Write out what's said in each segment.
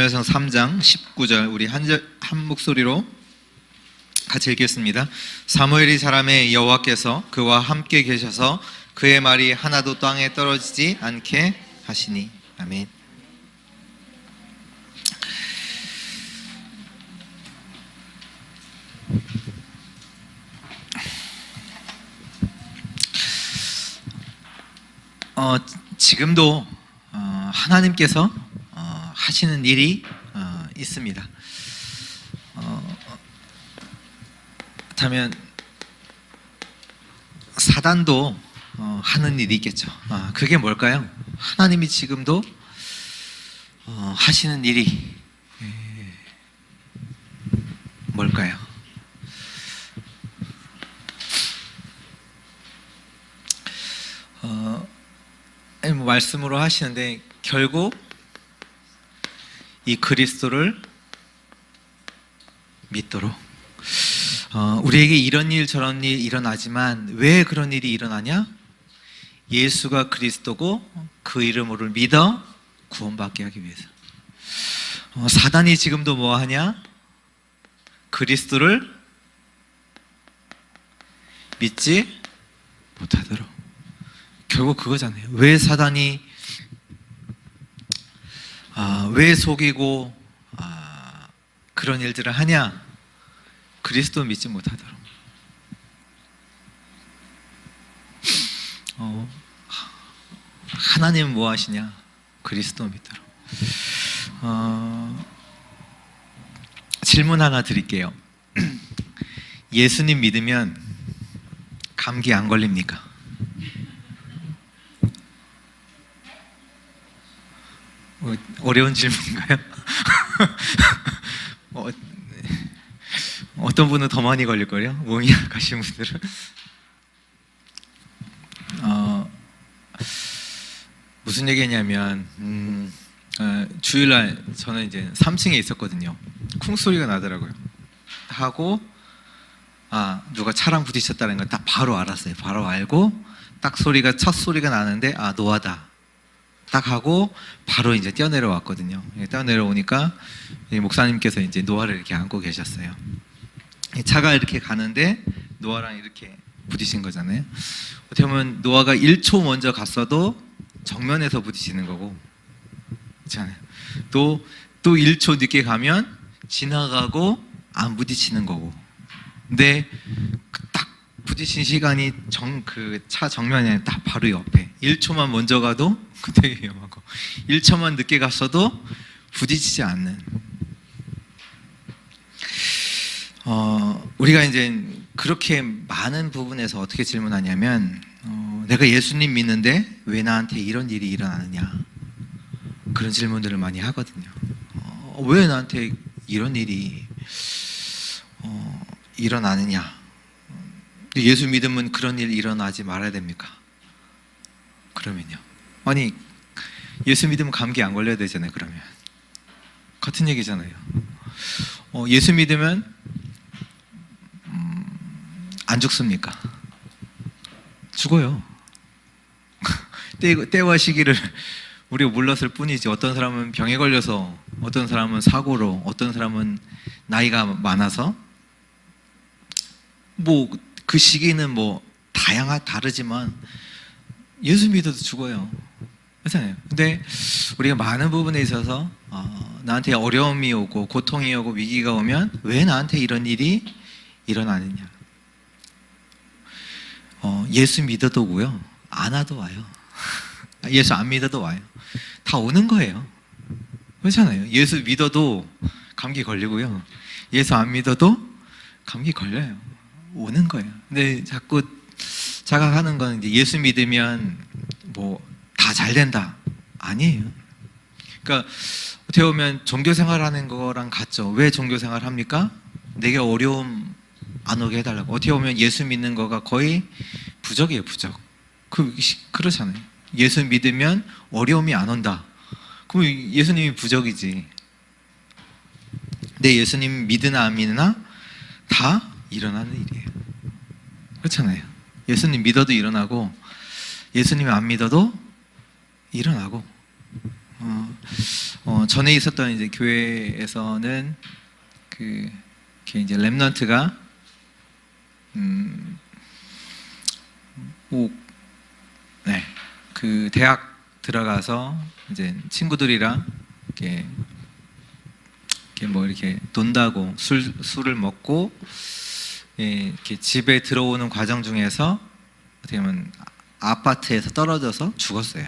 사무엘상 3장 19절 우리 한 목소리로 같이 읽겠습니다. 사무엘이 자라매 여호와께서 그와 함께 계셔서 그의 말이 하나도 땅에 떨어지지 않게 하시니. 아멘. 지금도 하나님께서 하시는 일이 있습니다. 그렇다면 사단도 하는 일이 있겠죠. 그게 뭘까요? 하나님이 지금도 하시는 일이 뭘까요? 말씀으로 하시는데 결국 이 그리스도를 믿도록 우리에게 이런 일 저런 일 일어나지만 왜 그런 일이 일어나냐? 예수가 그리스도고 그 이름으로 믿어 구원받게 하기 위해서. 사단이 지금도 뭐 하냐? 그리스도를 믿지 못하도록. 결국 그거잖아요. 왜 사단이 왜 속이고 그런 일들을 하냐? 그리스도 믿지 못하도록. 하나님은 뭐 하시냐? 그리스도 믿도록. 질문 하나 드릴게요. 예수님 믿으면 감기 안 걸립니까? 어려운 질문인가요? 어떤 분은 더 많이 걸릴걸요? 몸이 약하신 분들은. 무슨 얘기냐면 주일날 저는 이제 3층에 있었거든요. 쿵소리가 나더라고요. 하고 누가 차랑 부딪혔다는 걸 딱 바로 알았어요. 바로 알고 딱 첫 소리가 나는데 노아다 딱 하고 바로 이제 뛰어내려 왔거든요. 뛰어내려오니까 목사님께서 이제 노아를 이렇게 안고 계셨어요. 차가 이렇게 가는데 노아랑 이렇게 부딪힌 거잖아요. 어떻게 보면 노아가 1초 먼저 갔어도 정면에서 부딪히는 거고, 그렇잖아요. 또 1초 늦게 가면 지나가고 안 부딪히는 거고. 근데 딱 부딪힌 시간이 그 차 정면에 딱 바로 옆에. 1초만 먼저 가도 되게 위험하고 1초만 늦게 갔어도 부딪히지 않는. 우리가 이제 그렇게 많은 부분에서 어떻게 질문하냐면 내가 예수님 믿는데 왜 나한테 이런 일이 일어나느냐, 그런 질문들을 많이 하거든요. 왜 나한테 이런 일이 일어나느냐? 예수 믿으면 그런 일 일어나지 말아야 됩니까? 그러면요. 아니 예수 믿으면 감기 안 걸려야 되잖아요. 그러면 같은 얘기잖아요. 예수 믿으면 안 죽습니까? 죽어요. 때와 시기를 우리가 몰랐을 뿐이지. 어떤 사람은 병에 걸려서, 어떤 사람은 사고로, 어떤 사람은 나이가 많아서, 뭐 그 시기는 뭐 다르지만 예수 믿어도 죽어요. 그렇잖아요. 근데 우리가 많은 부분에 있어서 나한테 어려움이 오고 고통이 오고 위기가 오면 왜 나한테 이런 일이 일어나느냐? 예수 믿어도 오고요, 안 와도 와요. 예수 안 믿어도 와요. 다 오는 거예요. 그렇잖아요. 예수 믿어도 감기 걸리고요, 예수 안 믿어도 감기 걸려요. 오는 거예요. 근데 자꾸 자각하는 건 이제 예수 믿으면 뭐 다 잘 된다. 아니에요. 그러니까 어떻게 보면 종교 생활하는 거랑 같죠. 왜 종교 생활 합니까? 내게 어려움 안 오게 해달라고. 어떻게 보면 예수 믿는 거가 거의 부적이에요, 부적. 그렇잖아요. 예수 믿으면 어려움이 안 온다. 그럼 예수님이 부적이지. 내 예수님 믿으나 안 믿으나 다 일어나는 일이에요. 그렇잖아요. 예수님 믿어도 일어나고 예수님 안 믿어도 일어나고. 전에 있었던 이제 교회에서는 이렇게 이제 렘넌트가 꼭 네, 그 대학 들어가서 이제 친구들이랑 이렇게 뭐 이렇게 논다고 술을 먹고 이렇게 집에 들어오는 과정 중에서 어떻게 보면 아파트에서 떨어져서 죽었어요.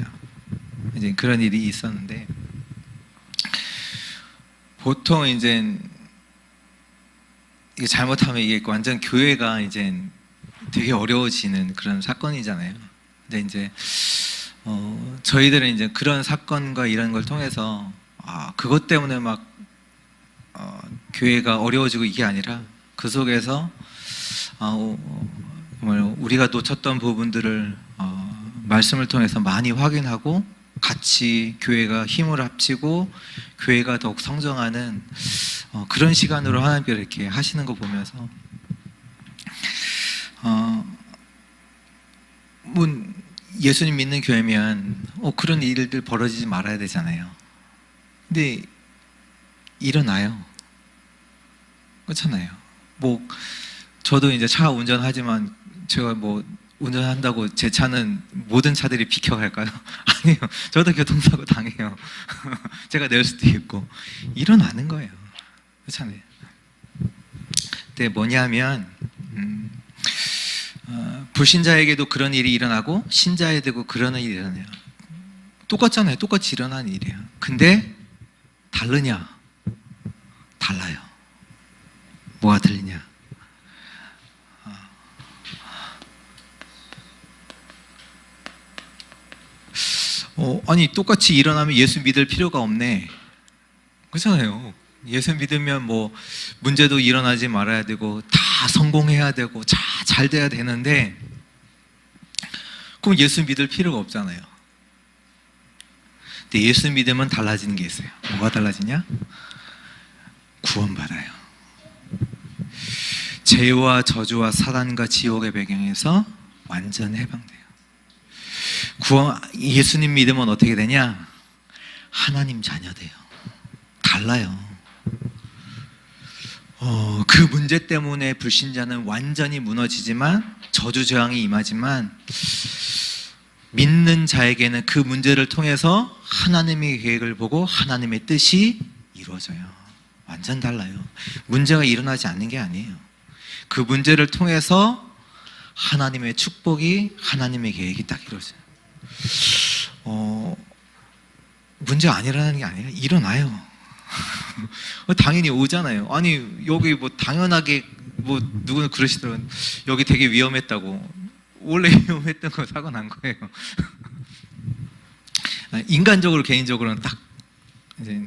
이제 그런 일이 있었는데 보통 이제 이게 잘못하면 이게 완전 교회가 이제 되게 어려워지는 그런 사건이잖아요. 근데 이제 저희들은 이제 그런 사건과 이런 걸 통해서 그것 때문에 막 교회가 어려워지고 이게 아니라 그 속에서 우리가 놓쳤던 부분들을 말씀을 통해서 많이 확인하고 같이 교회가 힘을 합치고 교회가 더욱 성장하는 그런 시간으로 하나님께서 이렇게 하시는 거 보면서 예수님 믿는 교회면 그런 일들 벌어지지 말아야 되잖아요. 근데 일어나요. 그렇잖아요. 뭐 저도 이제 차 운전하지만 제가 뭐 운전한다고 제 차는 모든 차들이 비켜갈까요? 아니요. 저도 교통사고 당해요. 제가 낼 수도 있고 일어나는 거예요. 그렇잖아요. 근데 뭐냐면 불신자에게도 그런 일이 일어나고 신자에게도 그런 일이 일어나요. 똑같잖아요. 똑같이 일어나는 일이에요. 근데 다르냐? 달라요. 뭐가 틀리냐? 아니 똑같이 일어나면 예수 믿을 필요가 없네. 그렇잖아요. 예수 믿으면 뭐 문제도 일어나지 말아야 되고 다 성공해야 되고 잘 돼야 되는데 그럼 예수 믿을 필요가 없잖아요. 근데 예수 믿으면 달라지는 게 있어요. 뭐가 달라지냐? 구원받아요. 죄와 저주와 사단과 지옥의 배경에서 완전 해방돼요. 예수님 믿으면 어떻게 되냐? 하나님 자녀 돼요. 달라요. 그 문제 때문에 불신자는 완전히 무너지지만 저주 저항이 임하지만 믿는 자에게는 그 문제를 통해서 하나님의 계획을 보고 하나님의 뜻이 이루어져요. 완전 달라요. 문제가 일어나지 않는 게 아니에요. 그 문제를 통해서 하나님의 축복이 하나님의 계획이 딱 이루어져요. 문제가 안 일어나는 게 아니라 일어나요. 당연히 오잖아요. 아니 여기 뭐 당연하게 뭐 누구는 그러시더라고요. 여기 되게 위험했다고. 원래 위험했던 거 사고 난 거예요. 인간적으로 개인적으로는 딱 이제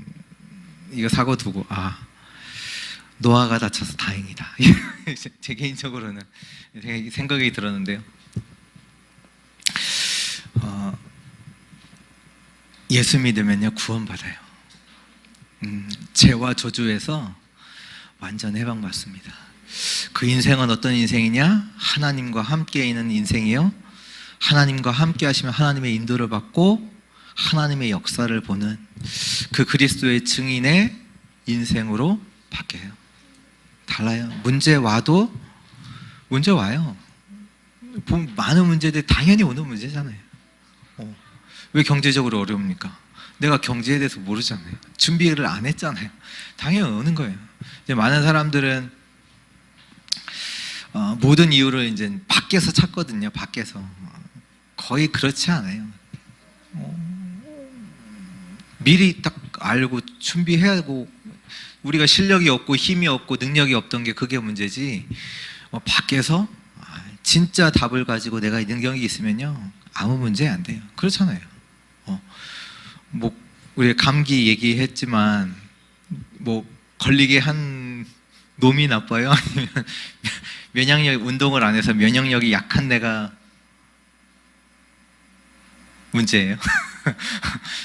이거 사고 두고 노아가 다쳐서 다행이다. 제 개인적으로는 되게 생각이 들었는데요. 예수 믿으면요 구원받아요. 죄와 저주에서 완전 해방받습니다. 그 인생은 어떤 인생이냐? 하나님과 함께 있는 인생이요. 하나님과 함께 하시면 하나님의 인도를 받고 하나님의 역사를 보는 그 그리스도의 증인의 인생으로 바뀌어요. 달라요. 문제 와도 문제 와요. 많은 문제들이 당연히 오는 문제잖아요. 왜 경제적으로 어려웁니까? 내가 경제에 대해서 모르잖아요. 준비를 안 했잖아요. 당연히 오는 거예요. 이제 많은 사람들은 모든 이유를 이제 밖에서 찾거든요. 밖에서. 거의 그렇지 않아요. 미리 딱 알고 준비해야 하고 우리가 실력이 없고 힘이 없고 능력이 없던 게 그게 문제지. 밖에서 진짜 답을 가지고 내가 능력이 있으면요 아무 문제 안 돼요. 그렇잖아요. 뭐 우리 감기 얘기했지만 뭐 걸리게 한 놈이 나빠요? 아니면 면역력 운동을 안 해서 면역력이 약한 내가 문제예요?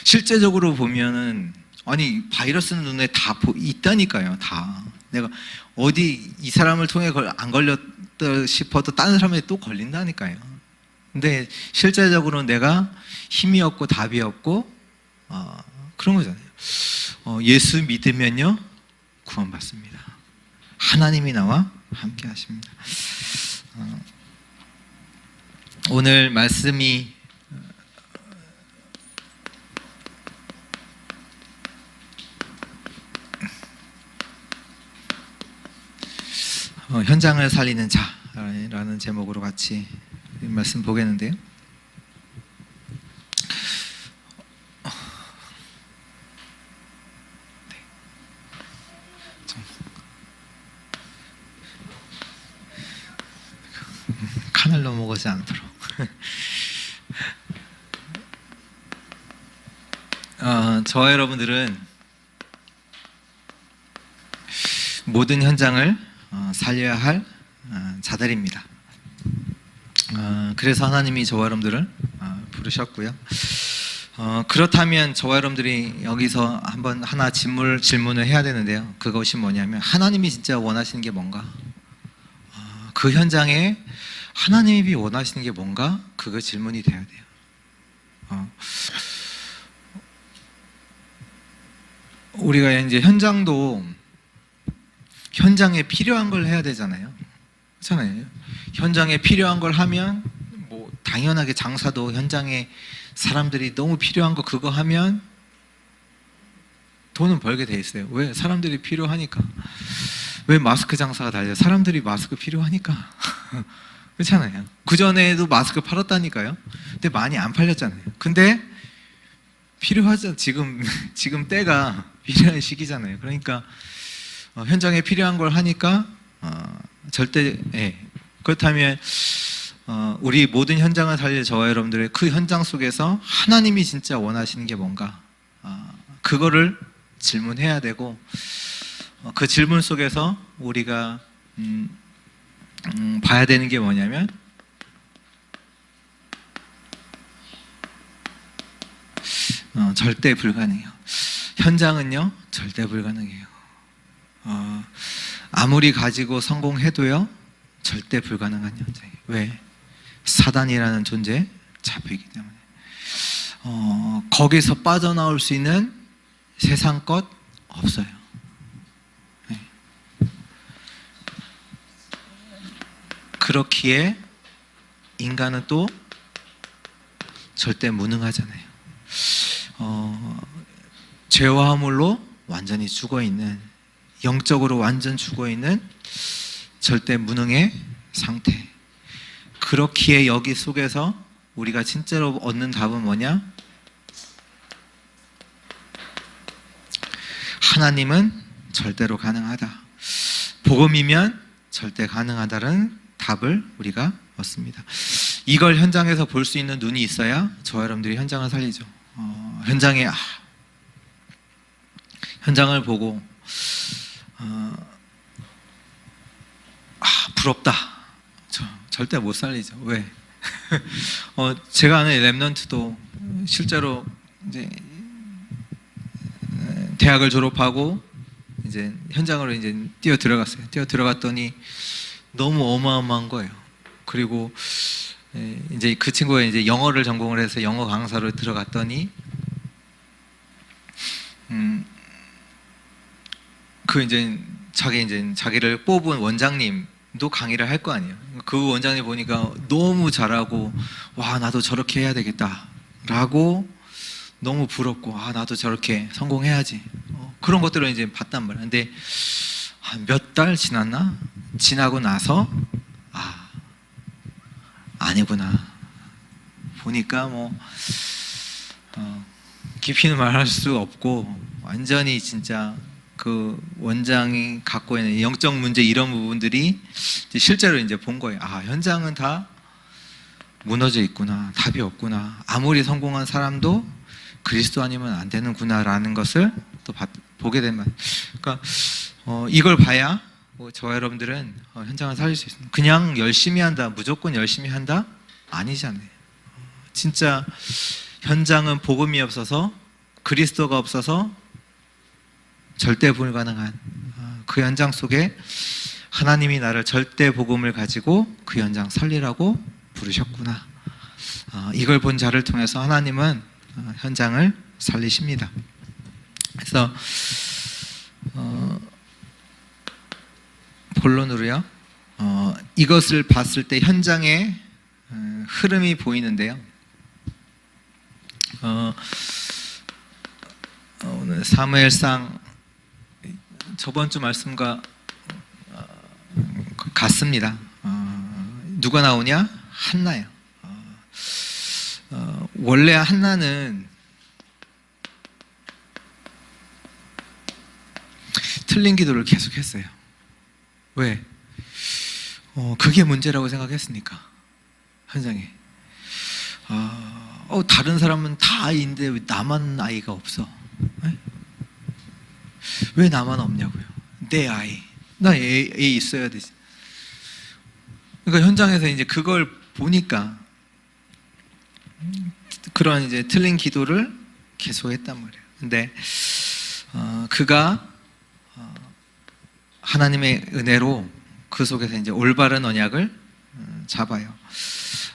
실제적으로 보면은 아니 바이러스는 눈에 다 있다니까요. 다 내가 어디 이 사람을 통해 안 걸렸다 싶어도 다른 사람에 또 걸린다니까요. 근데 실제적으로 내가 힘이 없고 답이 없고 그런 거잖아요. 예수 믿으면요 구원받습니다. 하나님이 나와 함께 하십니다. 오늘 말씀이 현장을 살리는 자라는 제목으로 같이 말씀 보겠는데요. 칸을 넘어가지 않도록. 저와 여러분들은 모든 현장을 살려야 할 자들입니다. 그래서 하나님이 저와 여러분들을 부르셨고요. 그렇다면 저와 여러분들이 여기서 한번 하나 질문을 해야 되는데요. 그것이 뭐냐면 하나님이 진짜 원하시는 게 뭔가? 그 현장에 하나님이 원하시는 게 뭔가? 그거 질문이 돼야 돼요. 우리가 이제 현장에 필요한 걸 해야 되잖아요. 그렇잖아요. 현장에 필요한 걸 하면 뭐 당연하게 장사도 현장에 사람들이 너무 필요한 거 그거 하면 돈은 벌게 돼 있어요. 왜? 사람들이 필요하니까. 왜 마스크 장사가 달려요? 사람들이 마스크 필요하니까. 그렇잖아요. 그전에도 마스크 팔았다니까요. 근데 많이 안 팔렸잖아요. 근데 필요하죠. 지금 때가 필요한 시기잖아요. 그러니까 현장에 필요한 걸 하니까 절대 그렇다면 우리 모든 현장을 살릴 저와 여러분들의 그 현장 속에서 하나님이 진짜 원하시는 게 뭔가? 그거를 질문해야 되고 그 질문 속에서 우리가 봐야 되는 게 뭐냐면 절대 불가능해요. 현장은요 절대 불가능해요. 아무리 가지고 성공해도요 절대 불가능한 현장이에요. 왜? 사단이라는 존재에 잡히기 때문에. 거기서 빠져나올 수 있는 세상 것 없어요. 네. 그렇기에 인간은 또 절대 무능하잖아요. 죄와 허물로 완전히 죽어있는, 영적으로 완전 죽어있는 절대 무능의 상태. 그렇기에 여기 속에서 우리가 진짜로 얻는 답은 뭐냐? 하나님은 절대로 가능하다. 복음이면 절대 가능하다는 답을 우리가 얻습니다. 이걸 현장에서 볼 수 있는 눈이 있어야 저와 여러분들이 현장을 살리죠. 현장을 보고 부럽다. 절대 못 살리죠. 왜? 제가 아는 렘넌트도 실제로 이제 대학을 졸업하고 이제 현장으로 이제 뛰어 들어갔어요. 뛰어 들어갔더니 너무 어마어마한 거예요. 그리고 이제 그 친구가 이제 영어를 전공을 해서 영어 강사로 들어갔더니 그 이제 자기를 뽑은 원장님도 강의를 할 거 아니에요. 그 원장님 보니까 너무 잘하고 와 나도 저렇게 해야 되겠다라고 너무 부럽고 나도 저렇게 성공해야지. 그런 것들을 이제 봤단 말이에요. 근데 몇 달 지났나? 지나고 나서 아니구나. 보니까 깊이는 말할 수 없고 완전히 진짜 그 원장이 갖고 있는 영적 문제 이런 부분들이 실제로 이제 본 거예요. 현장은 다 무너져 있구나. 답이 없구나. 아무리 성공한 사람도 그리스도 아니면 안 되는구나라는 것을 또 보게 되면, 그러니까 이걸 봐야 저와 여러분들은 현장을 살릴 수 있습니다. 그냥 열심히 한다, 무조건 열심히 한다? 아니잖아요. 진짜 현장은 복음이 없어서, 그리스도가 없어서 절대 불가능한 그 현장 속에 하나님이 나를 절대 복음을 가지고 그 현장 살리라고 부르셨구나. 이걸 본 자를 통해서 하나님은 현장을 살리십니다. 그래서 본론으로요. 이것을 봤을 때 현장의 흐름이 보이는데요. 오늘 사무엘상 저번 주 말씀과 같습니다. 누가 나오냐? 한나예요. 원래 한나는 틀린 기도를 계속했어요. 왜? 그게 문제라고 생각했으니까. 현장에 다른 사람은 다 아이인데 왜 나만 아이가 없어? 네? 왜 나만 없냐고요? 내 아이, 나 애 있어야 되지. 그러니까 현장에서 이제 그걸 보니까 그런 이제 틀린 기도를 계속했단 말이에요. 근데 그가 하나님의 은혜로 그 속에서 이제 올바른 언약을 잡아요.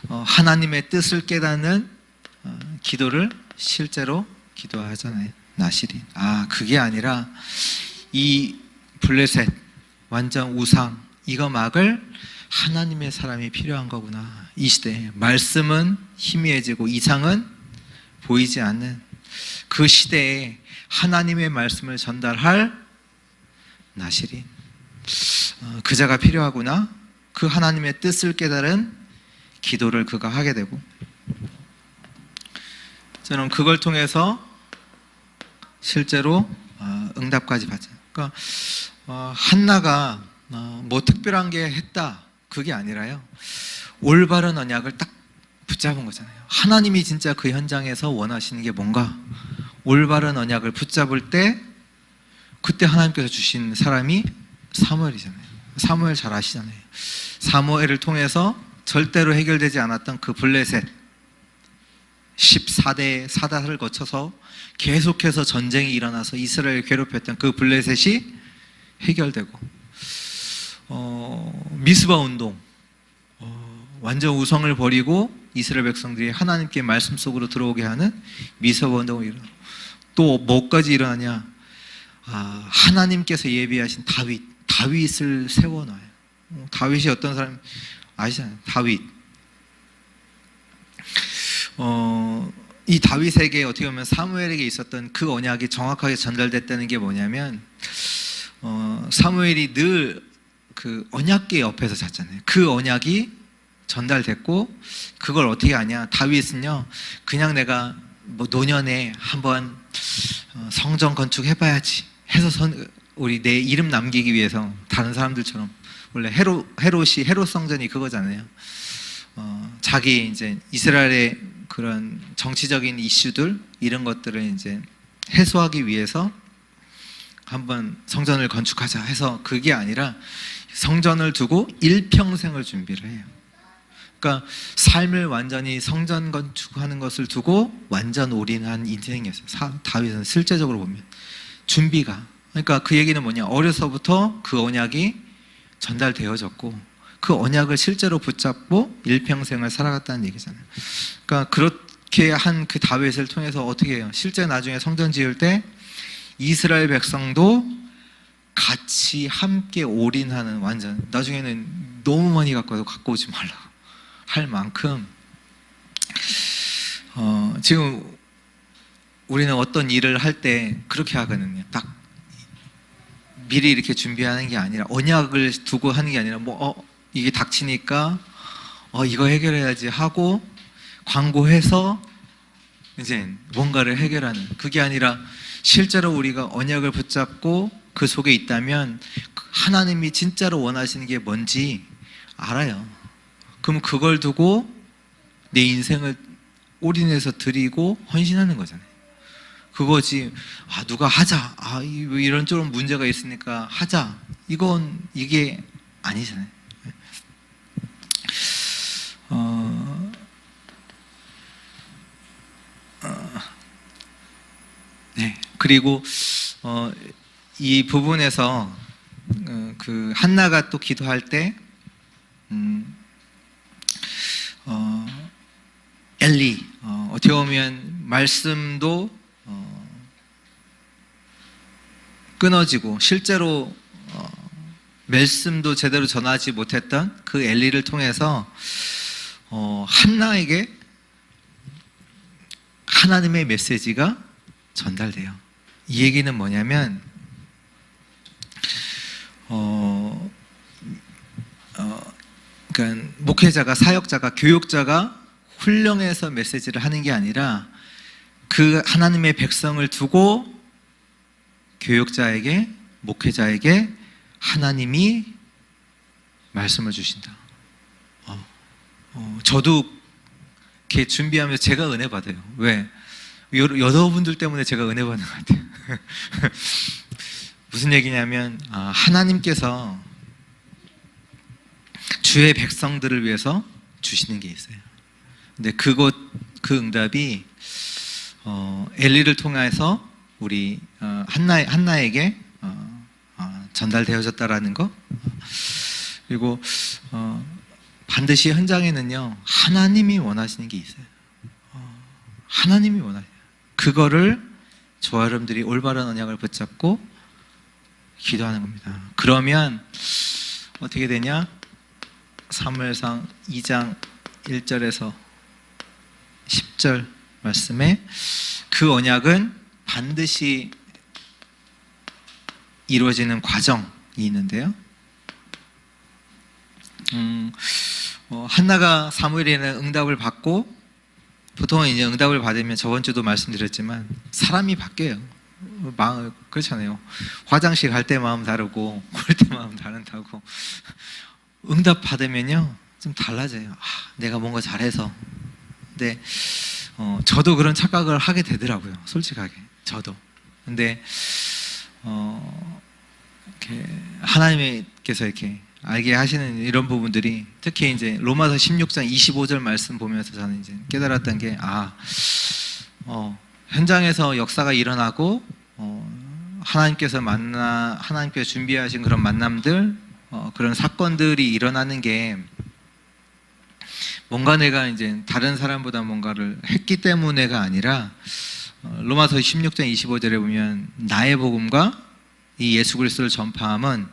하나님의 뜻을 깨닫는 기도를 실제로 기도하잖아요. 나실이. 그게 아니라 이 블레셋 완전 우상 이거 막을 하나님의 사람이 필요한 거구나. 이 시대에 말씀은 희미해지고 이상은 보이지 않는 그 시대에 하나님의 말씀을 전달할 나실이 그자가 필요하구나. 그 하나님의 뜻을 깨달은 기도를 그가 하게 되고, 저는 그걸 통해서 실제로 응답까지 받잖아요. 그러니까 한나가 뭐 특별한 게 했다 그게 아니라요, 올바른 언약을 딱 붙잡은 거잖아요. 하나님이 진짜 그 현장에서 원하시는 게 뭔가, 올바른 언약을 붙잡을 때 그때 하나님께서 주신 사람이 사무엘이잖아요. 사무엘 잘 아시잖아요. 사무엘을 통해서 절대로 해결되지 않았던 그 블레셋 14대 사다를 거쳐서 계속해서 전쟁이 일어나서 이스라엘을 괴롭혔던 그 블레셋이 해결되고, 미스바 운동, 완전 우성을 버리고 이스라엘 백성들이 하나님께 말씀 속으로 들어오게 하는 미스바 운동이 일어나고, 또 뭐까지 일어나냐, 하나님께서 예비하신 다윗을 세워놔요. 다윗이 어떤 사람 아시잖아요. 다윗. 이 다윗에게 어떻게 보면 사무엘에게 있었던 그 언약이 정확하게 전달됐다는 게 뭐냐면, 사무엘이 늘 그 언약궤 옆에서 잤잖아요. 그 언약이 전달됐고, 그걸 어떻게 하냐, 다윗은요 그냥 내가 뭐 노년에 한번 성전 건축해봐야지 해서 우리 내 이름 남기기 위해서 다른 사람들처럼, 원래 헤롯 성전이 그거잖아요. 자기 이제 이스라엘의 그런 정치적인 이슈들 이런 것들을 이제 해소하기 위해서 한번 성전을 건축하자 해서, 그게 아니라 성전을 두고 일평생을 준비를 해요. 그러니까 삶을 완전히 성전 건축하는 것을 두고 완전 올인한 인생이었어요. 다윗은 실제적으로 보면 준비가, 그러니까 그 얘기는 뭐냐, 어려서부터 그 언약이 전달되어졌고 그 언약을 실제로 붙잡고 일평생을 살아갔다는 얘기잖아요. 그러니까 그렇게 한 그 다윗을 통해서 어떻게 해요? 실제 나중에 성전 지을 때 이스라엘 백성도 같이 함께 올인하는, 완전 나중에는 너무 많이 갖고 오지 말라고 할 만큼, 지금 우리는 어떤 일을 할 때 그렇게 하거든요. 딱 미리 이렇게 준비하는 게 아니라, 언약을 두고 하는 게 아니라 이게 닥치니까 이거 해결해야지 하고 광고해서 이제 뭔가를 해결하는, 그게 아니라 실제로 우리가 언약을 붙잡고 그 속에 있다면 하나님이 진짜로 원하시는 게 뭔지 알아요. 그럼 그걸 두고 내 인생을 올인해서 드리고 헌신하는 거잖아요. 그거지, 누가 하자, 이런 좀 문제가 있으니까 하자, 이게 아니잖아요. 네. 그리고 이 부분에서 그 한나가 또 기도할 때 엘리, 어떻게 보면 말씀도 끊어지고 실제로 말씀도 제대로 전하지 못했던 그 엘리를 통해서 한나에게 하나님의 메시지가 전달돼요. 이 얘기는 뭐냐면 그러니까 목회자가, 사역자가, 교육자가 훈령해서 메시지를 하는 게 아니라 그 하나님의 백성을 두고 교육자에게, 목회자에게 하나님이 말씀을 주신다. 저도 이렇게 준비하면서 제가 은혜 받아요. 왜? 여러분들 때문에 제가 은혜 받는 것 같아요. 무슨 얘기냐면 하나님께서 주의 백성들을 위해서 주시는 게 있어요. 근데 그 응답이 엘리를 통해서 우리 한나에게 전달되어졌다라는 거. 그리고 반드시 현장에는요 하나님이 원하시는 게 있어요. 하나님이 원하세요. 그거를 저와 여러분들이 올바른 언약을 붙잡고 기도하는 겁니다. 그러면 어떻게 되냐? 사무엘상 2장 1절에서 10절 말씀에 그 언약은 반드시 이루어지는 과정이 있는데요. 한나가 사무엘에는 응답을 받고, 보통은 이제 응답을 받으면 저번 주도 말씀드렸지만 사람이 바뀌어요. 마음 그렇잖아요. 화장실 갈 때 마음 다르고 그럴 때 마음 다른다고. 응답 받으면요 좀 달라져요. 내가 뭔가 잘해서. 근데 저도 그런 착각을 하게 되더라고요. 솔직하게 저도. 근데 이렇게 하나님께서 이렇게 알게 하시는 이런 부분들이, 특히 이제 로마서 16장 25절 말씀 보면서 저는 이제 깨달았던 게 현장에서 역사가 일어나고 하나님께서 준비하신 그런 만남들, 그런 사건들이 일어나는 게 뭔가 내가 이제 다른 사람보다 뭔가를 했기 때문에가 아니라, 로마서 16장 25절에 보면 나의 복음과 이 예수 그리스도를 전파함은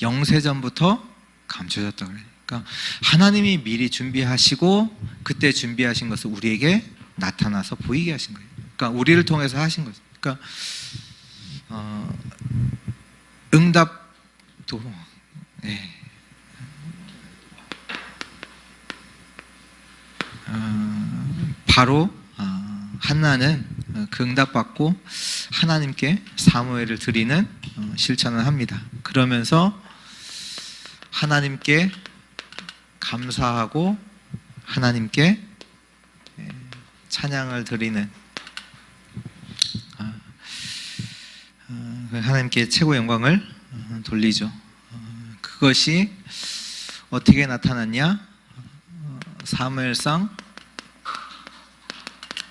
영세전부터 감춰졌다 그래요. 그러니까 하나님이 미리 준비하시고 그때 준비하신 것을 우리에게 나타나서 보이게 하신 거예요. 그러니까 우리를 통해서 하신 거죠. 그러니까 응답도 바로 한나는 그 응답받고 하나님께 사무엘을 드리는 실천을 합니다. 그러면서 하나님께 감사하고 하나님께 찬양을 드리는, 하나님께 최고 영광을 돌리죠. 그것이 어떻게 나타났냐? 사무엘상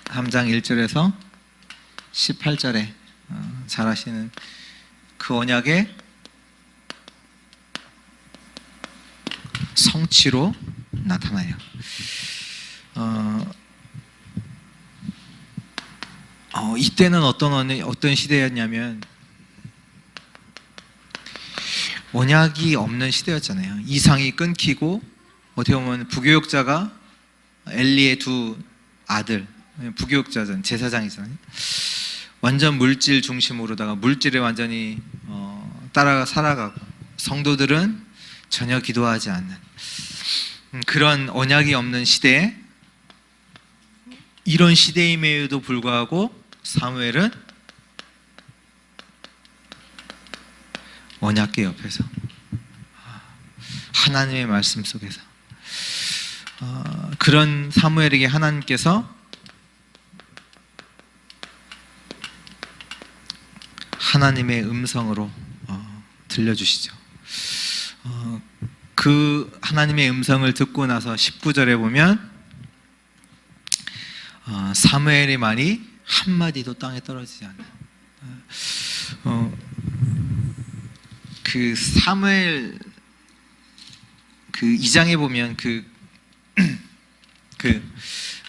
3장 1절에서 18절에 잘 아시는 그 언약의 성취로 나타나요. 이때는 어떤 시대였냐면 언약이 없는 시대였잖아요. 이상이 끊기고, 어떻게 보면 부교육자가 엘리의 두 아들, 부교육자전 제사장이잖아요. 완전 물질 중심으로다가 물질에 완전히 따라가 살아가고, 성도들은 전혀 기도하지 않는 그런 언약이 없는 시대에, 이런 시대임에도 불구하고 사무엘은 언약궤 옆에서 하나님의 말씀 속에서 그런 사무엘에게 하나님께서 하나님의 음성으로 들려주시죠. 그 하나님의 음성을 듣고 나서 19절에 보면 사무엘의 말이 한마디도 땅에 떨어지지 않는, 그 사무엘 그 2장에 보면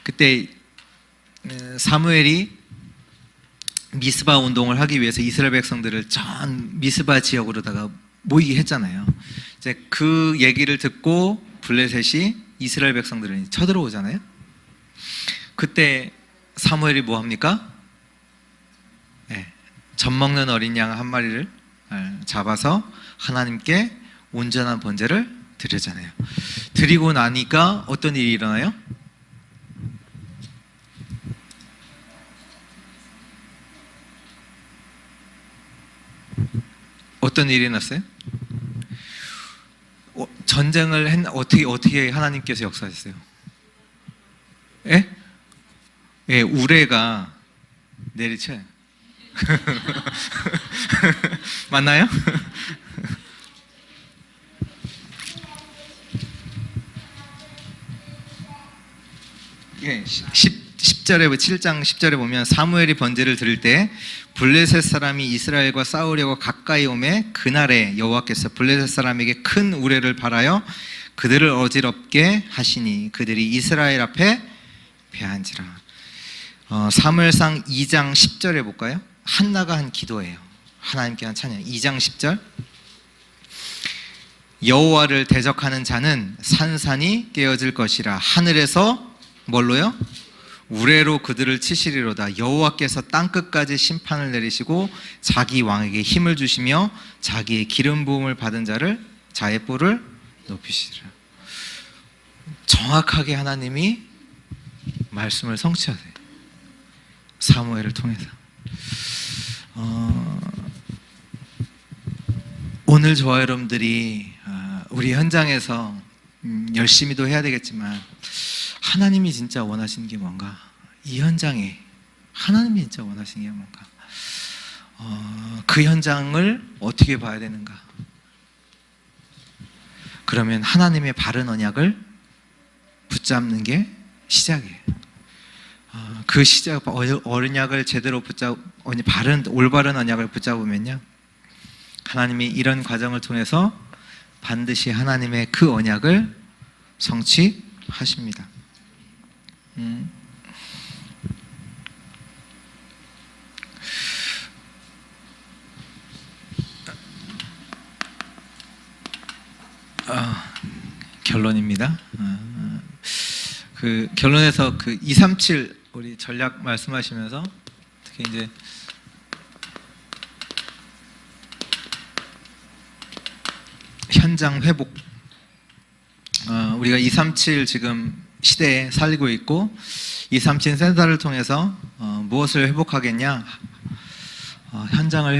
그때 사무엘이 미스바 운동을 하기 위해서 이스라엘 백성들을 전 미스바 지역으로다가 모이게 했잖아요. 이제 그 얘기를 듣고 블레셋이 이스라엘 백성들을 쳐들어오잖아요. 그때 사무엘이 뭐 합니까? 네, 젖 먹는 어린 양 한 마리를 잡아서 하나님께 온전한 번제를 드리잖아요. 드리고 나니까 어떤 일이 일어나요? 어떤 일이 났어요? 전쟁을 어떻게 하나님께서 역사하셨어요? 예? 예, 우레가 내리쳐요. 맞나요? 예, 10절에 7장 10절에 보면 사무엘이 번제를 드릴 때 블레셋 사람이 이스라엘과 싸우려고 가까이 오매 그날에 여호와께서 블레셋 사람에게 큰 우레를 발하여 그들을 어지럽게 하시니 그들이 이스라엘 앞에 패한지라. 사무엘상 2장 10절에 볼까요? 한나가 한 기도예요. 하나님께 한 찬양. 2장 10절. 여호와를 대적하는 자는 산산이 깨어질 것이라. 하늘에서 뭘로요? 우레로 그들을 치시리로다. 여호와께서 땅끝까지 심판을 내리시고 자기 왕에게 힘을 주시며 자기의 기름 부음을 받은 자의 뿔을 높이시리라. 정확하게 하나님이 말씀을 성취하세요. 사무엘을 통해서. 오늘 저와 여러분들이 우리 현장에서 열심히도 해야 되겠지만 하나님이 진짜 원하시는 게 뭔가, 이 현장에 하나님이 진짜 원하시는 게 뭔가, 그 현장을 어떻게 봐야 되는가. 그러면 하나님의 바른 언약을 붙잡는 게 시작이에요. 그 시작, 언약을 제대로 올바른 언약을 붙잡으면요, 하나님이 이런 과정을 통해서 반드시 하나님의 그 언약을 성취하십니다. 결론입니다. 그 결론에서 그 237 우리 전략 말씀하시면서 특히 이제 현장 회복, 우리가 237 지금 시대에 살고 있고 237 센터를 통해서 무엇을 회복하겠냐? 현장을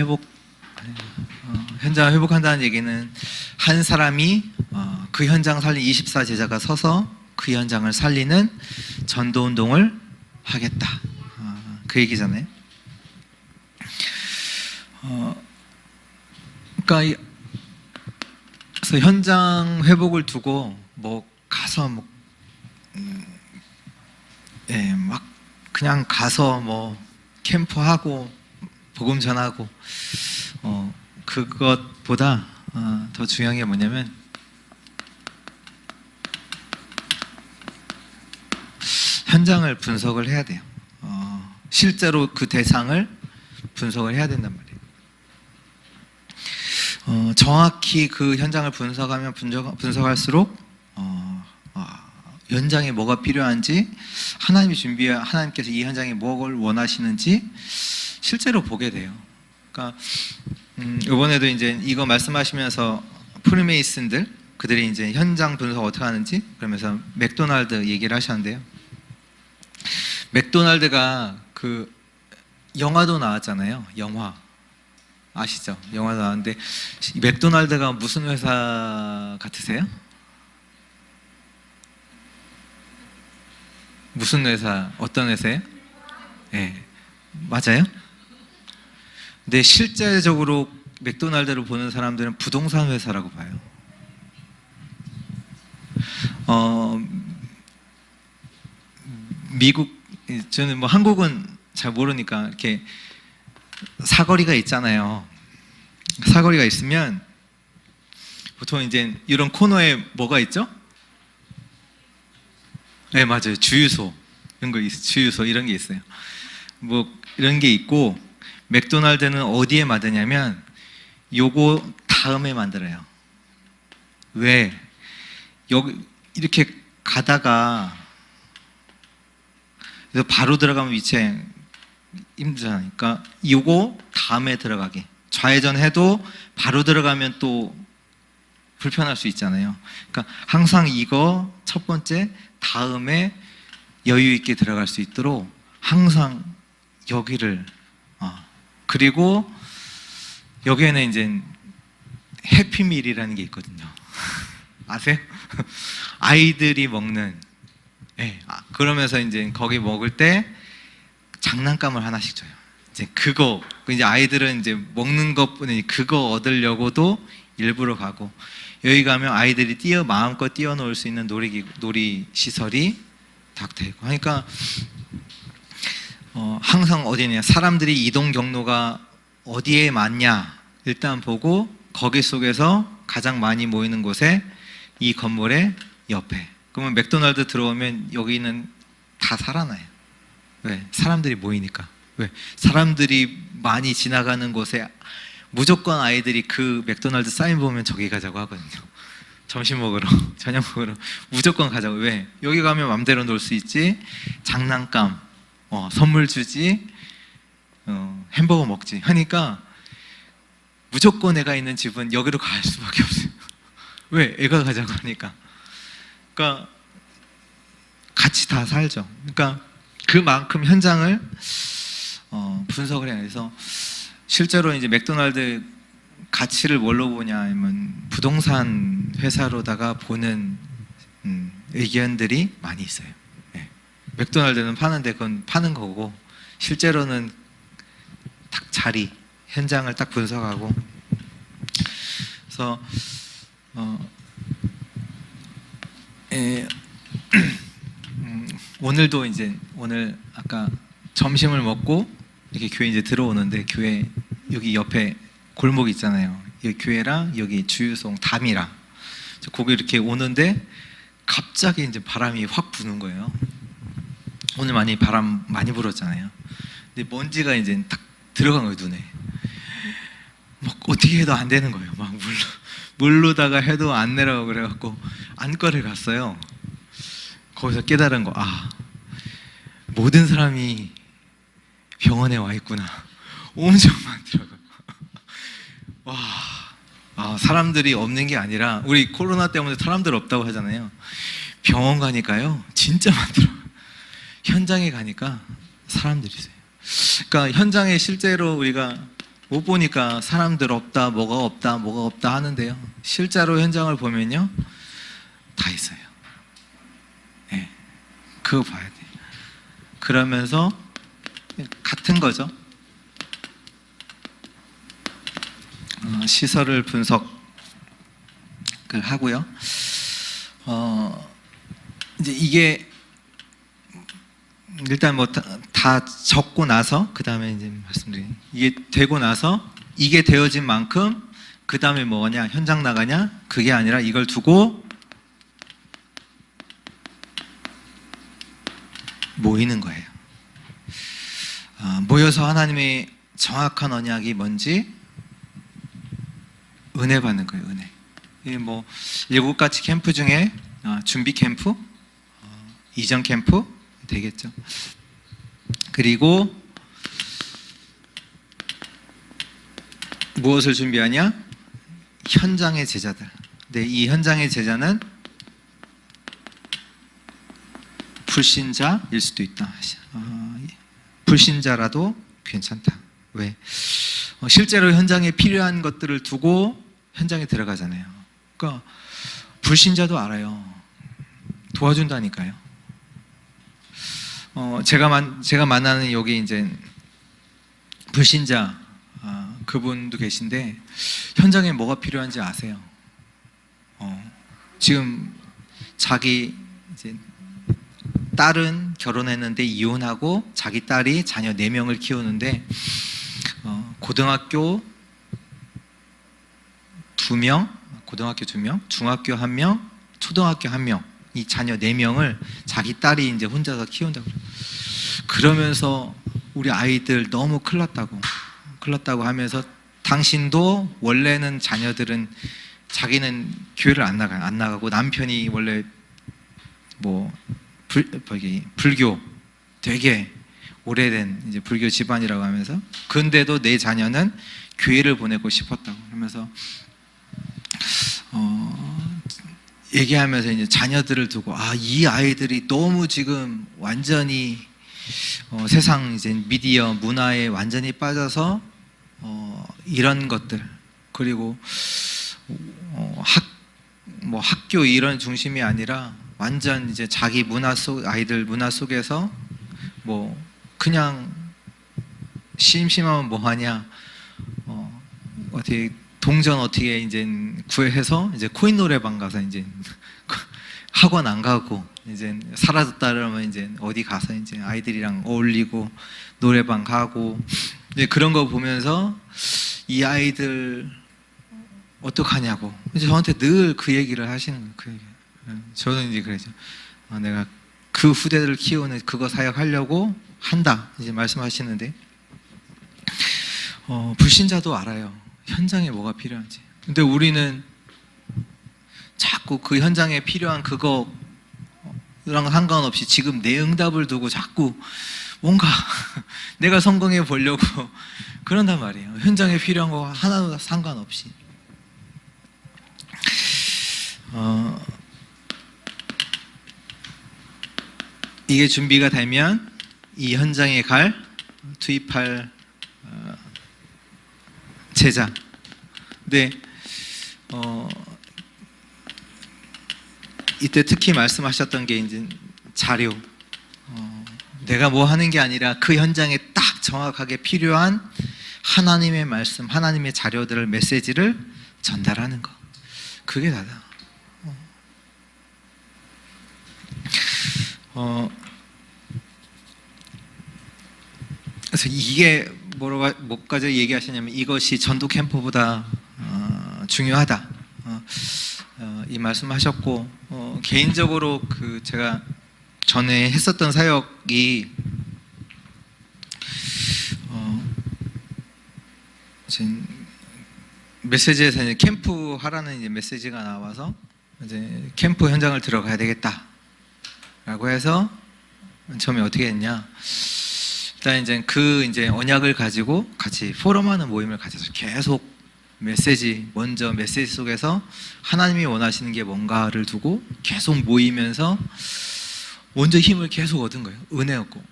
회복한다는 얘기는 한 사람이 그 현장 살린 24제자가 서서 그 현장을 살리는 전도운동을 하겠다, 그 얘기잖아요. 그러니까 그래서 현장 회복을 두고 뭐 가서 막 그냥 가서 뭐 캠프하고 복음 전하고 그것보다 더 중요한 게 뭐냐면 현장을 분석을 해야 돼요. 실제로 그 대상을 분석을 해야 된단 말이에요. 정확히 그 현장을 분석하면 분석할수록 현장에 뭐가 필요한지, 하나님께서 이 현장에 뭘 원하시는지 실제로 보게 돼요. 그러니까 이번에도 이제 이거 말씀하시면서 프리메이슨들, 그들이 이제 현장 분석 어떻게 하는지 그러면서 맥도날드 얘기를 하셨는데요. 맥도날드가 그 영화도 나왔잖아요. 영화 아시죠? 영화도 나왔는데 맥도날드가 무슨 회사 같으세요? 무슨 회사, 어떤 회사예요? 네, 맞아요? 근데 실제적으로 맥도날드를 보는 사람들은 부동산 회사라고 봐요. 미국, 저는 뭐 한국은 잘 모르니까 이렇게 사거리가 있잖아요. 사거리가 있으면 보통 이제 이런 코너에 뭐가 있죠? 네, 맞아요. 주유소 이런 거 주유소 이런 게 있어요. 뭐 이런 게 있고, 맥도날드는 어디에 만드냐면 요거 다음에 만들어요. 왜? 여기 이렇게 가다가 그래서 바로 들어가면 위치에 힘들잖아요. 그러니까 요거 다음에 들어가게. 좌회전 해도 바로 들어가면 또 불편할 수 있잖아요. 그러니까 항상 이거 첫 번째 다음에 여유 있게 들어갈 수 있도록 항상 여기를 그리고 여기에는 이제 해피밀이라는 게 있거든요. 아세요? 아이들이 먹는 그러면서 이제 거기 먹을 때 장난감을 하나씩 줘요. 이제 그거 이제 아이들은 이제 먹는 것뿐이 그거 얻으려고도 일부러 가고 여기 가면 아이들이 마음껏 뛰어놀 수 있는 놀이 시설이 딱 되고 그러니까 항상 어디냐 사람들이 이동 경로가 어디에 많냐 일단 보고 거기 속에서 가장 많이 모이는 곳에 이 건물의 옆에 그러면 맥도날드 들어오면 여기는 다 살아나요. 왜? 사람들이 모이니까. 왜? 사람들이 많이 지나가는 곳에 무조건 아이들이 그 맥도날드 사인 보면 저기 가자고 하거든요. 점심 먹으러, 저녁 먹으러 무조건 가자고. 왜? 여기 가면 맘대로 놀 수 있지. 장난감, 선물 주지, 햄버거 먹지. 하니까 무조건 애가 있는 집은 여기로 갈 수밖에 없어요. 왜? 애가 가자고 하니까. 그러니까 같이 다 살죠. 그러니까 그만큼 현장을 분석을 해야 해서 실제로 이제 맥도날드 가치를 뭘로 보냐 하면 부동산 회사로다가 보는 의견들이 많이 있어요. 네. 맥도날드는 파는데 그건 파는 거고 실제로는 딱 자리, 현장을 딱 분석하고 그래서 오늘도 이제 오늘 아까 점심을 먹고 이렇게 교회 이제 들어오는데 교회 여기 옆에 골목 있잖아요. 여기 교회랑 여기 주유소 담이랑 거기 이렇게 오는데 갑자기 이제 바람이 확 부는 거예요. 오늘 바람 많이 불었잖아요. 근데 먼지가 이제 딱 들어간 거예요 눈에. 막 어떻게 해도 안 되는 거예요. 막 물로다가 해도 안 내려가고 그래갖고 안과를 갔어요. 거기서 깨달은 거 모든 사람이 병원에 와 있구나. 엄청 많더라고요. 와, 사람들이 없는 게 아니라 우리 코로나 때문에 사람들 없다고 하잖아요. 병원 가니까요 진짜 많더라고요. 현장에 가니까 사람들이 있어요. 그러니까 현장에 실제로 우리가 못 보니까 사람들 없다 뭐가 없다 하는데요 실제로 현장을 보면요 다 있어요. 네, 그거 봐야 돼요. 그러면서 같은 거죠. 시설을 분석을 하고요. 이제 이게 일단 뭐 다 적고 나서 그 다음에 이제 말씀드린 이게 되고 나서 이게 되어진 만큼 그 다음에 뭐냐 현장 나가냐 그게 아니라 이걸 두고 모이는 거예요. 모여서 하나님의 정확한 언약이 뭔지 은혜 받는 거예요. 은혜. 이게 뭐 7가지 캠프 중에 준비 캠프, 이전 캠프 되겠죠. 그리고 무엇을 준비하냐? 현장의 제자들. 근데 이 현장의 제자는 불신자일 수도 있다. 불신자라도 괜찮다. 왜? 실제로 현장에 필요한 것들을 두고 현장에 들어가잖아요. 그러니까 불신자도 알아요. 도와준다니까요. 제가 만나는 여기 이제 불신자 그분도 계신데 현장에 뭐가 필요한지 아세요? 지금 자기 이제 딸은 결혼했는데 이혼하고 자기 딸이 자녀 4명을 키우는데 고등학교 2명, 중학교 1명, 초등학교 1명 이 자녀 4명을 자기 딸이 이제 혼자서 키운다고 그래요. 그러면서 우리 아이들 너무 큰일 났다고 흘렀다고 하면서 당신도 원래는 자녀들은 자기는 교회를 안 나가고 남편이 원래 뭐 불교 되게 오래된 이제 불교 집안이라고 하면서 근데도 내 자녀는 교회를 보내고 싶었다고 하면서 얘기하면서 이제 자녀들을 두고 이 아이들이 너무 지금 완전히 세상 이제 미디어 문화에 완전히 빠져서 이런 것들 그리고 학교 이런 중심이 아니라 완전 이제 자기 문화 속 아이들 문화 속에서 뭐 그냥 심심하면 뭐 하냐 어떻게 동전 어떻게 이제 구해서 이제 코인 노래방 가서 이제 학원 안 가고 이제 사라졌다 그러면 이제 어디 가서 이제 아이들이랑 어울리고 노래방 가고 이제 그런 거 보면서 이 아이들 어떡하냐고 이제 저한테 늘 그 얘기를 하시는 거예요. 그 얘기. 저는 이제 그러죠. 내가 그 후대들을 키우는 그거 사역하려고 한다 이제 말씀하시는데 불신자도 알아요. 현장에 뭐가 필요한지. 근데 우리는 자꾸 그 현장에 필요한 그거랑 상관없이 지금 내 응답을 두고 자꾸 뭔가 내가 성공해 보려고 그런단 말이에요. 현장에 필요한 거 하나도 상관없이. 이게 준비가 되면 이 현장에 투입할 제자. 근데 이때 특히 말씀하셨던 게 이제 자료. 내가 뭐 하는 게 아니라 그 현장에 딱 정확하게 필요한 하나님의 말씀, 하나님의 자료들을 메시지를 전달하는 거. 그게 다다. 그래서 이게 뭐까지 얘기하시냐면 이것이 전도 캠프보다 중요하다. 이 말씀하셨고 개인적으로 그 제가 전에 했었던 사역이 메시지에서 이제 캠프 하라는 이제 메시지가 나와서 이제 캠프 현장을 들어가야 되겠다라고 해서 처음에 어떻게 했냐? 일단 이제 언약을 가지고 같이 포럼하는 모임을 가져서 계속 먼저 메시지 속에서 하나님이 원하시는 게 뭔가를 두고 계속 모이면서 먼저 힘을 계속 얻은 거예요. 은혜 얻고.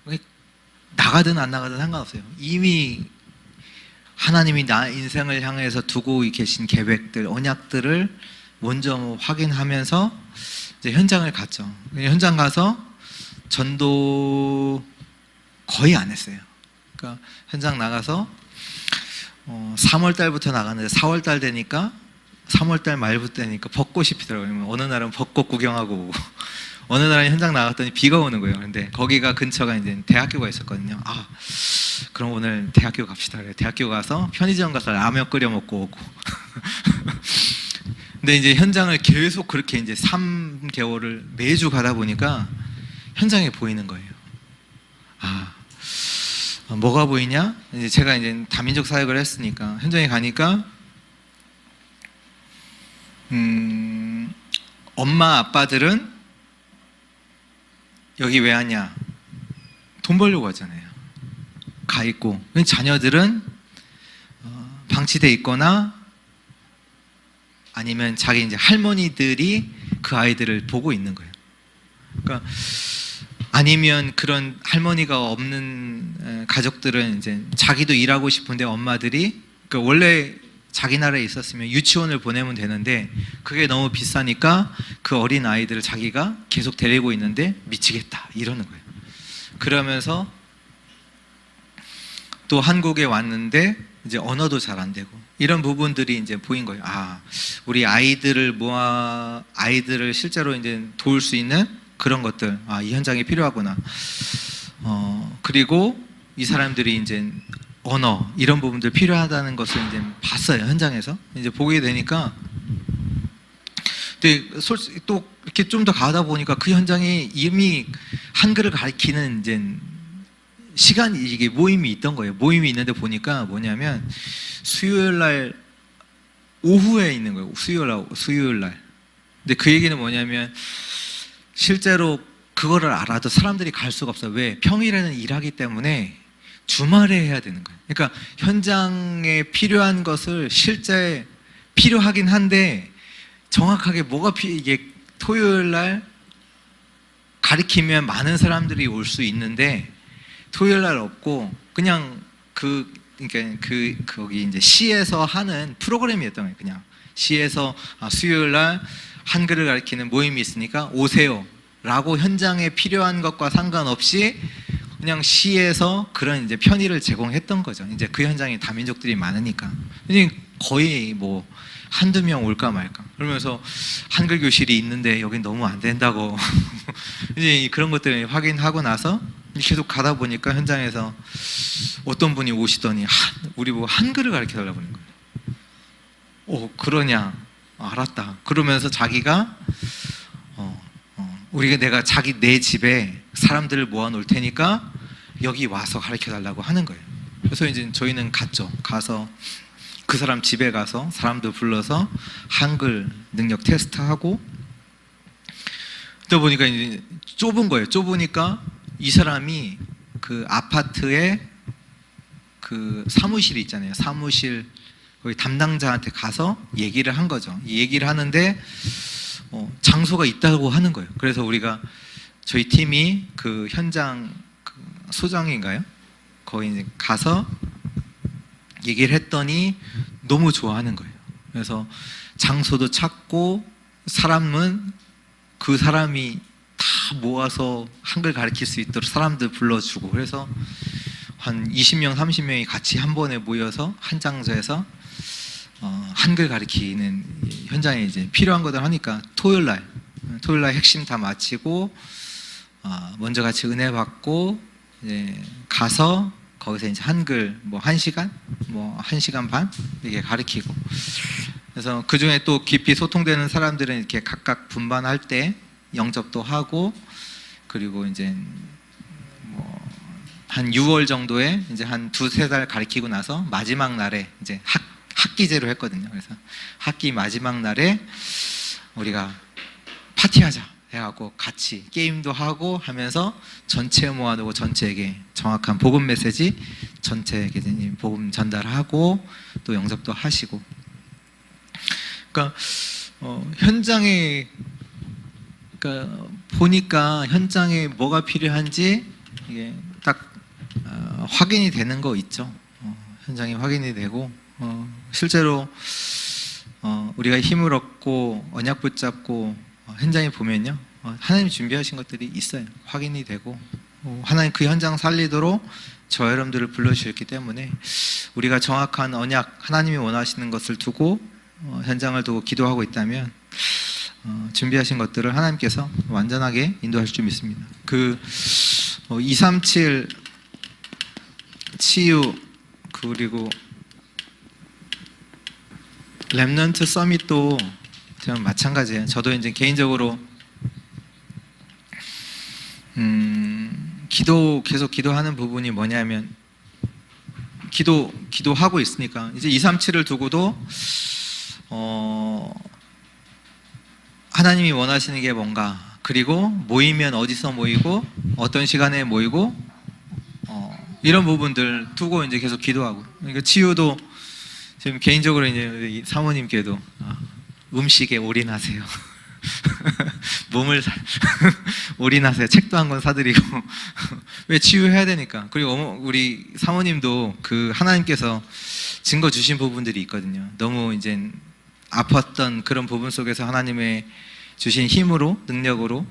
나가든 안 나가든 상관없어요. 이미 하나님이 나 인생을 향해서 두고 계신 계획들, 언약들을 먼저 확인하면서 이제 현장을 갔죠. 현장 가서 전도 거의 안 했어요. 그러니까 현장 나가서 3월 달부터 나갔는데 4월 달 되니까 3월 달 말부터 되니까 벚꽃이 피더라고요. 어느 날은 벚꽃 구경하고 오고 어느 날은 현장 나갔더니 비가 오는 거예요. 근데 거기가 근처가 이제 대학교가 있었거든요. 그럼 오늘 대학교 갑시다. 그래. 대학교 가서 편의점 가서 라면 끓여 먹고 오고. 근데 이제 현장을 계속 그렇게 이제 3개월을 매주 가다 보니까 현장에 보이는 거예요. 뭐가 보이냐? 이제 제가 이제 다민족 사역을 했으니까 현장에 가니까 엄마 아빠들은 여기 왜 왔냐? 돈 벌려고 하잖아요. 가 있고 자녀들은 방치돼 있거나 아니면 자기 이제 할머니들이 그 아이들을 보고 있는 거예요. 그러니까 아니면 그런 할머니가 없는 가족들은 이제 자기도 일하고 싶은데 엄마들이 그러니까 원래 자기 나라에 있었으면 유치원을 보내면 되는데 그게 너무 비싸니까 그 어린 아이들을 자기가 계속 데리고 있는데 미치겠다 이러는 거예요. 그러면서 또 한국에 왔는데 이제 언어도 잘 안 되고 이런 부분들이 이제 보인 거예요. 우리 아이들을 실제로 이제 도울 수 있는 그런 것들, 이 현장이 필요하구나. 그리고 이 사람들이 이제 언어 이런 부분들 필요하다는 것을 이제 봤어요. 현장에서 이제 보게 되니까, 근데 또 이렇게 좀 더 가다 보니까 그 현장이 이미 한글을 가리키는 이제 시간이 이게 모임이 있던 거예요. 모임이 있는데 보니까 뭐냐면 수요일 날 오후에 있는 거예요. 수요일 날. 근데 그 얘기는 뭐냐면 실제로 그거를 알아도 사람들이 갈 수가 없어요. 왜? 평일에는 일하기 때문에 주말에 해야 되는 거예요. 그러니까 현장에 필요한 것을 실제 필요하긴 한데 정확하게 이게 토요일 날 가리키면 많은 사람들이 올 수 있는데 토요일 날 없고 그냥 그러니까 거기 이제 시에서 하는 프로그램이었던 거예요. 그냥 시에서 수요일 날 한글을 가리키는 모임이 있으니까 오세요라고 현장에 필요한 것과 상관없이 그냥 시에서 그런 이제 편의를 제공했던 거죠. 이제 그 현장에 다민족들이 많으니까. 거의 뭐 한두 명 올까 말까. 그러면서 한글 교실이 있는데 여긴 너무 안 된다고. 이제 그런 것들을 확인하고 나서 계속 가다 보니까 현장에서 어떤 분이 오시더니 우리 뭐 한글을 가르쳐 달라고 하는 거예요. 그러냐? 알았다. 그러면서 자기가 내가 내 집에 사람들을 모아 놓을 테니까 여기 와서 가르쳐 달라고 하는 거예요. 그래서 이제 저희는 갔죠. 가서 그 사람 집에 가서 사람들 불러서 한글 능력 테스트하고 또 보니까 이제 좁은 거예요. 좁으니까 이 사람이 그 아파트에 그 사무실이 있잖아요. 사무실 거기 담당자한테 가서 얘기를 한 거죠. 이 얘기를 하는데 장소가 있다고 하는 거예요. 그래서 저희 팀이 그 현장 소장인가요? 거기 이제 가서 얘기를 했더니 너무 좋아하는 거예요. 그래서 장소도 찾고 사람은 그 사람이 다 모아서 한글 가르칠 수 있도록 사람들 불러주고 그래서 한 20명, 30명이 같이 한 번에 모여서 한 장소에서 한글 가르치는 현장에 이제 필요한 것들 하니까 토요일 날 핵심 다 마치고 먼저 같이 은혜 받고 이제 가서 거기서 이제 한글 뭐 1시간, 뭐 1시간 반 이렇게 가르치고 그래서 그 중에 또 깊이 소통되는 사람들은 이렇게 각각 분반할 때 영접도 하고 그리고 이제 뭐 한 6월 정도에 이제 한 2-3달 가르치고 나서 마지막 날에 이제 학기제로 했거든요. 그래서 학기 마지막 날에 우리가 파티하자 해갖고 같이 게임도 하고 하면서 전체 모아두고 전체에게 정확한 복음 메시지 전체에게 복음 전달하고 또 영접도 하시고 그러니까 현장에 그러니까 보니까 현장에 뭐가 필요한지 이게 딱 확인이 되는 거 있죠. 현장이 확인이 되고 실제로 우리가 힘을 얻고 언약 붙잡고 현장에 보면요 하나님 준비하신 것들이 있어요. 확인이 되고 하나님 그 현장 살리도록 저 여러분들을 불러주셨기 때문에 우리가 정확한 언약 하나님이 원하시는 것을 두고 현장을 두고 기도하고 있다면 준비하신 것들을 하나님께서 완전하게 인도하실 줄 믿습니다. 그 237 치유 그리고 렘넌트 서밋도 마찬가지예요. 저도 이제 개인적으로 계속 기도하는 부분이 뭐냐면 기도하고 있으니까 이제 237을 두고도 하나님이 원하시는 게 뭔가 그리고 모이면 어디서 모이고 어떤 시간에 모이고 이런 부분들 두고 이제 계속 기도하고 그러니까 치유도 지금 개인적으로 이제 사모님께도 음식에 올인하세요. 몸을 올인하세요. 책도 한 권 사드리고 왜 치유해야 되니까. 그리고 우리 사모님도 그 하나님께서 증거 주신 부분들이 있거든요. 너무 이제 아팠던 그런 부분 속에서 하나님의 주신 힘으로 능력으로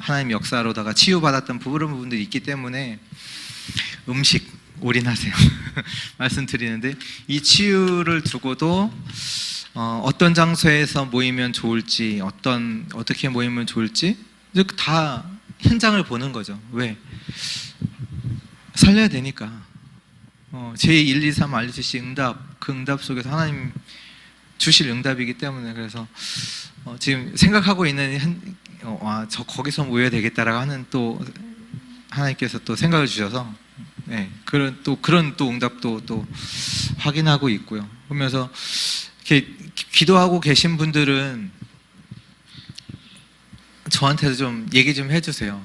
하나님 역사로다가 치유받았던 부분들이 있기 때문에 음식 올인하세요. 말씀드리는데 이 치유를 두고도 어떤 장소에서 모이면 좋을지 어떻게 모이면 좋을지 다 현장을 보는 거죠. 왜? 살려야 되니까. 제1, 2, 3 알려주신 응답 그 응답 속에서 하나님 주실 응답이기 때문에 그래서 지금 생각하고 있는 저 거기서 모여야 되겠다라고 하는 또 하나님께서 또 생각을 주셔서 네, 그런 또 응답도 또 확인하고 있고요. 그러면서 이렇게 기도하고 계신 분들은 저한테도 좀 얘기 좀 해주세요.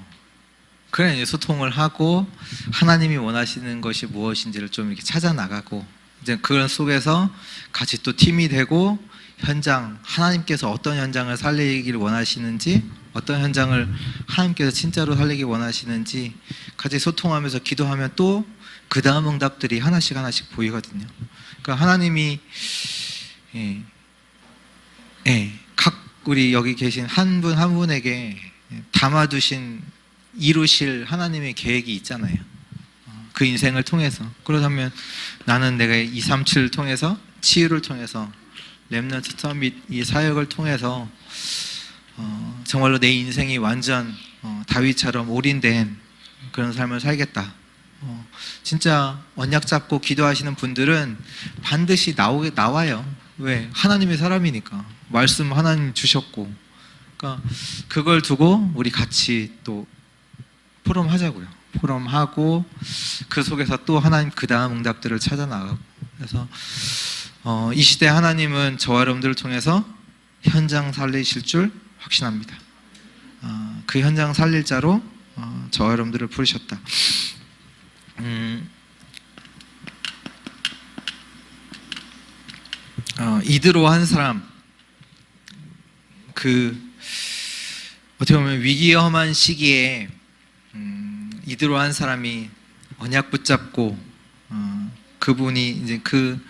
그래 이제 소통을 하고 하나님이 원하시는 것이 무엇인지를 좀 이렇게 찾아 나가고 이제 그런 속에서 같이 또 팀이 되고 현장 하나님께서 어떤 현장을 살리기를 원하시는지 어떤 현장을 하나님께서 진짜로 살리기 원하시는지 같이 소통하면서 기도하면 또 그 다음 응답들이 하나씩 보이거든요. 그러니까 하나님이 각 우리 여기 계신 한 분 한 분에게 담아두신 이루실 하나님의 계획이 있잖아요. 그 인생을 통해서. 그렇다면 나는 내가 237을 통해서 치유를 통해서 렘넌트 서밋 이 사역을 통해서 정말로 내 인생이 완전 다윗처럼 올인된 그런 삶을 살겠다. 진짜 언약 잡고 기도하시는 분들은 반드시 나와요. 왜? 하나님의 사람이니까. 말씀 하나님 주셨고. 그러니까 그걸 두고 우리 같이 또 포럼하자고요. 포럼하고 그 속에서 또 하나님 그 다음 응답들을 찾아 나가고. 그래서 이 시대 하나님은 저와 여러분들을 통해서 현장 살리실 줄 확신합니다. 그 현장 살릴 자로 저와 여러분들을 부르셨다. 이드로 한 사람, 어떻게 보면 위기험한 시기에 이드로 한 사람이 언약 붙잡고 그분이 이제 그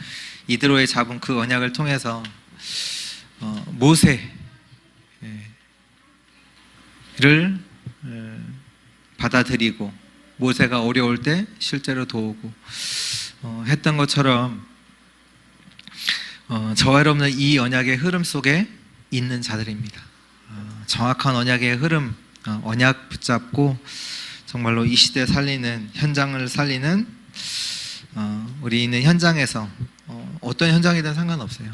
이드로에 잡은 그 언약을 통해서 모세를 받아들이고 모세가 어려울 때 실제로 도우고 했던 것처럼 저와 여러분은 이 언약의 흐름 속에 있는 자들입니다. 정확한 언약의 흐름, 언약 붙잡고 정말로 이 시대 살리는 현장을 살리는 우리 있는 현장에서 어떤 현장이든 상관없어요.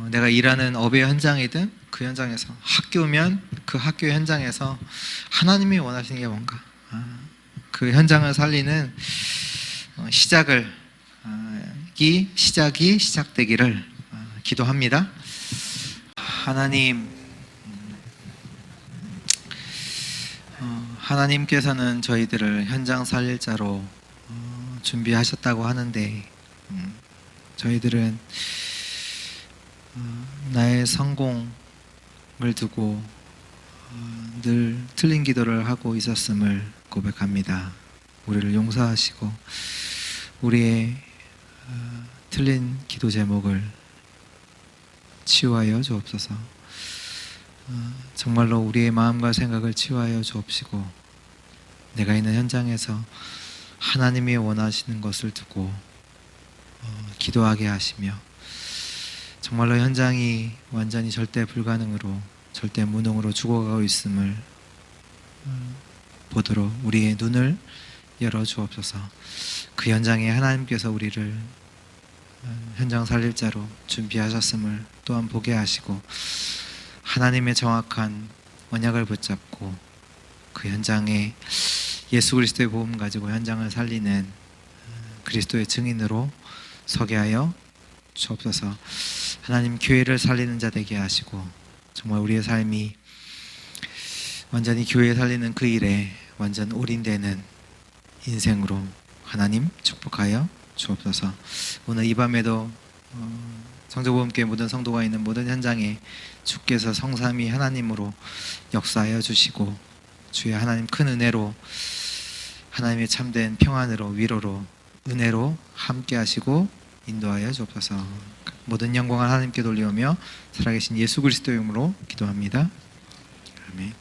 내가 일하는 업의 현장이든 그 현장에서 학교면 그 학교 현장에서 하나님이 원하시는 게 뭔가 그 현장을 살리는 시작이 시작되기를 기도합니다. 하나님께서는 저희들을 현장 살릴 자로 준비하셨다고 하는데 저희들은 나의 성공을 두고 늘 틀린 기도를 하고 있었음을 고백합니다. 우리를 용서하시고 우리의 틀린 기도 제목을 치유하여 주옵소서. 정말로 우리의 마음과 생각을 치유하여 주옵시고 내가 있는 현장에서 하나님이 원하시는 것을 두고 기도하게 하시며 정말로 현장이 완전히 절대 불가능으로 절대 무능으로 죽어가고 있음을 보도록 우리의 눈을 열어 주옵소서. 그 현장에 하나님께서 우리를 현장 살릴 자로 준비하셨음을 또한 보게 하시고 하나님의 정확한 언약을 붙잡고 그 현장에 예수 그리스도의 복음 가지고 현장을 살리는 그리스도의 증인으로 서게 하여 주옵소서. 하나님 교회를 살리는 자 되게 하시고 정말 우리의 삶이 완전히 교회 살리는 그 일에 완전 올인되는 인생으로 하나님 축복하여 주옵소서. 오늘 이 밤에도 성도보험교회 모든 성도가 있는 모든 현장에 주께서 성삼위 하나님으로 역사하여 주시고 주의 하나님 큰 은혜로 하나님의 참된 평안으로 위로로 은혜로 함께 하시고 인도하여 주옵소서. 모든 영광을 하나님께 돌리오며 살아계신 예수 그리스도의 이름으로 기도합니다. 아멘.